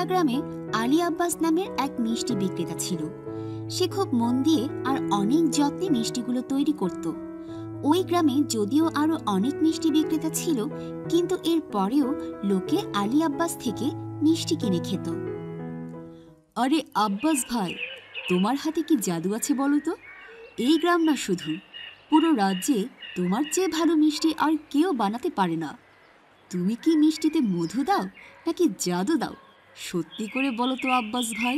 একটা গ্রামে আলী আব্বাস নামের এক মিষ্টি বিক্রেতা ছিল। সে খুব মন দিয়ে আর অনেক যত্নে মিষ্টিগুলো তৈরি করত। ওই গ্রামে যদিও আরো অনেক মিষ্টি বিক্রেতা ছিল, কিন্তু এর পরেও লোকে আলী আব্বাস থেকে মিষ্টি কিনে খেত। আরে আব্বাস ভাই, তোমার হাতে কি জাদু আছে বলো তো? এই গ্রাম না, শুধু পুরো রাজ্যে তোমার চেয়ে ভালো মিষ্টি আর কেউ বানাতে পারে না। তুমি কি মিষ্টিতে মধু দাও নাকি জাদু দাও? সত্যি করে বলো তো আব্বাস ভাই।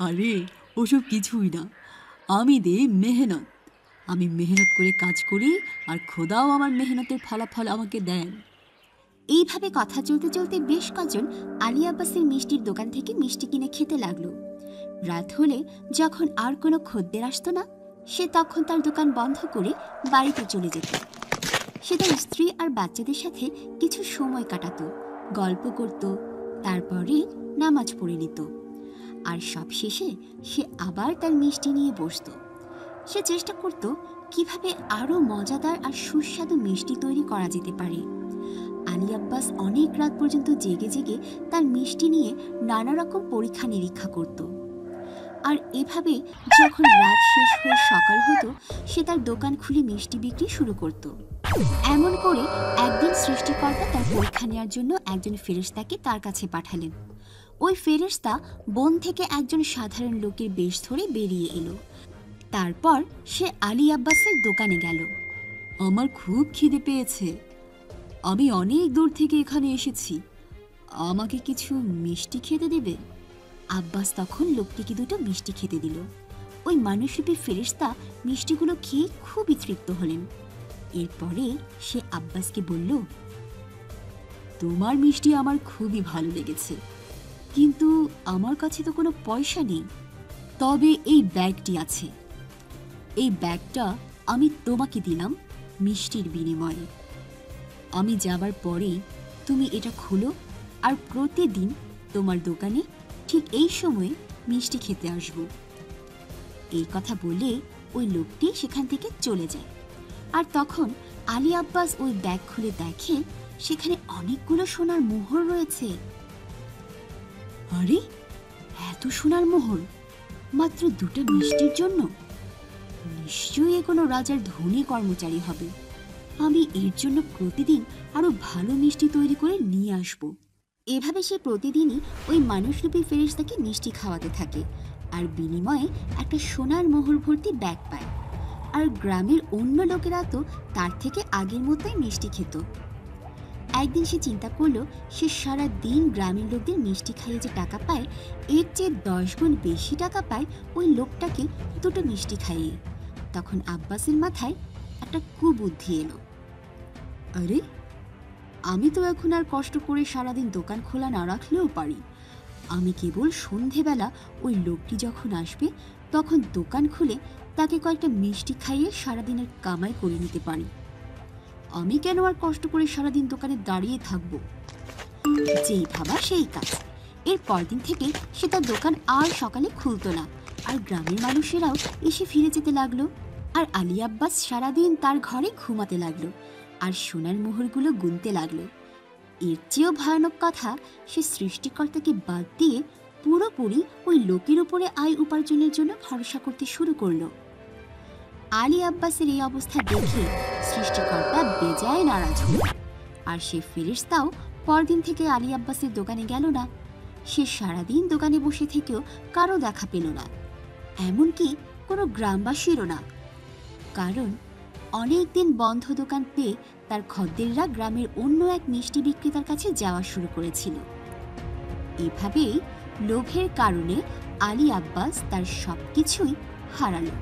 আরে ওসব কিছুই না, আমি দেই মেহনত। আমি মেহনত করে কাজ করি আর খোদাও আমার মেহনতের ফলাফল আমাকে দেন। এইভাবে কথা চলতে চলতে বেশ কজন আলী আব্বাসের মিষ্টির দোকান থেকে মিষ্টি কিনে খেতে লাগলো। রাত হলে যখন আর কোনো খদ্দের আসতো না, সে তখন তার দোকান বন্ধ করে বাড়িতে চলে যেত। সে তার স্ত্রী আর বাচ্চাদের সাথে কিছু সময় কাটাতো, গল্প করত, তারপরে নামাজ পড়ে নিত। আর সব শেষে সে আবার তার মিষ্টি নিয়ে বসত। সে চেষ্টা করত কিভাবে আরো মজাদার আর সুস্বাদু মিষ্টি তৈরি করা যেতে পারে। আলী আব্বাস অনেক রাত পর্যন্ত জেগে জেগে তার মিষ্টি নিয়ে নানা রকম পরীক্ষা নিরীক্ষা করত। আর এভাবে যখন রাত শেষ হয়ে সকাল হতো, সে তার দোকান খুলে মিষ্টি বিক্রি শুরু করত। এমন করে একদিন সৃষ্টিকর্তা তার পরীক্ষা নেওয়ার জন্য একজন ফেরেশতাকে তার কাছে পাঠালেন। ওই ফেরেশতা বন থেকে একজন সাধারণ লোকের বেশ ধরে বেরিয়ে এলো। তারপর সে আলী আব্বাসের দোকানে গেল। আমার খুব খিদে পেয়েছে, আমি অনেক দূর থেকে এখানে এসেছি, আমাকে কিছু মিষ্টি খেতে দেবে? আব্বাস তখন লোকটিকে দুটো মিষ্টি খেতে দিল। ওই মানুষরূপী ফেরেশতা মিষ্টিগুলো খেয়ে খুবই তৃপ্ত হলেন। এরপরে সে আব্বাসকে বলল, তোমার মিষ্টি আমার খুবই ভালো লেগেছে, কিন্তু আমার কাছে তো কোনো পয়সা নেই। তবে এই ব্যাগটি আছে, এই ব্যাগটা আমি তোমাকে দিলাম মিষ্টির বিনিময়ে। আমি যাবার পরেই তুমি এটা খুলো আর প্রতিদিন তোমার দোকানে ঠিক এই সময়ে মিষ্টি খেতে আসব। এই কথা বলে ওই লোকটি সেখান থেকে চলে যায়। আর তখন আলী আব্বাস ওই ব্যাগ খুলে দেখে সেখানে অনেকগুলো সোনার মোহর রয়েছে। আরে এত সোনার মোহর মাত্র দুটো মিষ্টির জন্য? নিশ্চয়ই কোনো রাজার ধনী কর্মচারী হবে। আমি এর জন্য প্রতিদিন আরো ভালো মিষ্টি তৈরি করে নিয়ে আসব। এভাবে সে প্রতিদিনই ওই মানুষরূপী ফেরেশতাকে মিষ্টি খাওয়াতে থাকে আর বিনিময়ে একটা সোনার মোহর ভর্তি ব্যাগ পায়। আর গ্রামের অন্য লোকেরা তো তার থেকে আগের মতোই মিষ্টি খেত। একদিন সে চিন্তা করলো, সে সারা দিন গ্রামের লোকদের মিষ্টি খাইয়ে যে টাকা পায়, এর চেয়ে 10 গুণ বেশি টাকা পায় ওই লোকটাকে দুটো মিষ্টি খাইয়ে। তখন আব্বাসের মাথায় একটা কুবুদ্ধি এলো। আরে আমি তো এখন আর কষ্ট করে সারাদিন দোকান খোলা না রাখলেও পারি। আমি কেবল সন্ধেবেলা ওই লোকটি যখন আসবে তখন দোকান খুলে তাকে কয়েকটা মিষ্টি খাইয়ে সারাদিনের কামাই করে নিতে পারি। আমি কেন আর কষ্ট করে সারাদিন দোকানে দাঁড়িয়ে থাকবো? যেই ভাবা সেই কাজ। এর পরদিন থেকে সে তার দোকান আর সকালে খুলতো না, আর গ্রামের মানুষেরাও এসে ফিরে যেতে লাগলো। আর আলী আব্বাস সারাদিন তার ঘরে ঘুমাতে লাগলো আর সোনার মোহরগুলো গুনতে লাগলো। এর চেয়েও ভয়ানক কথা, সে সৃষ্টিকর্তাকে বাদ দিয়ে পুরোপুরি ওই লোকের উপরে আয় উপার্জনের জন্য ভরসা করতে শুরু করলো। আলী আব্বাসের এই অবস্থা দেখে সৃষ্টিকর্তা বেজায় নারাজ হল। আর সে ফেরেশতাও পরদিন থেকে আলী আব্বাসের দোকানে গেল না। সে সারাদিন দোকানে বসে থেকেও কারো দেখা পেল না, এমনকি কোনো গ্রামবাসীরও না। কারণ অনেকদিন বন্ধ দোকান পেয়ে তার খদ্দেররা গ্রামের অন্য এক মিষ্টি বিক্রেতার কাছে যাওয়া শুরু করেছিল। এভাবেই লোভের কারণে আলী আব্বাস তার সবকিছুই হারালো।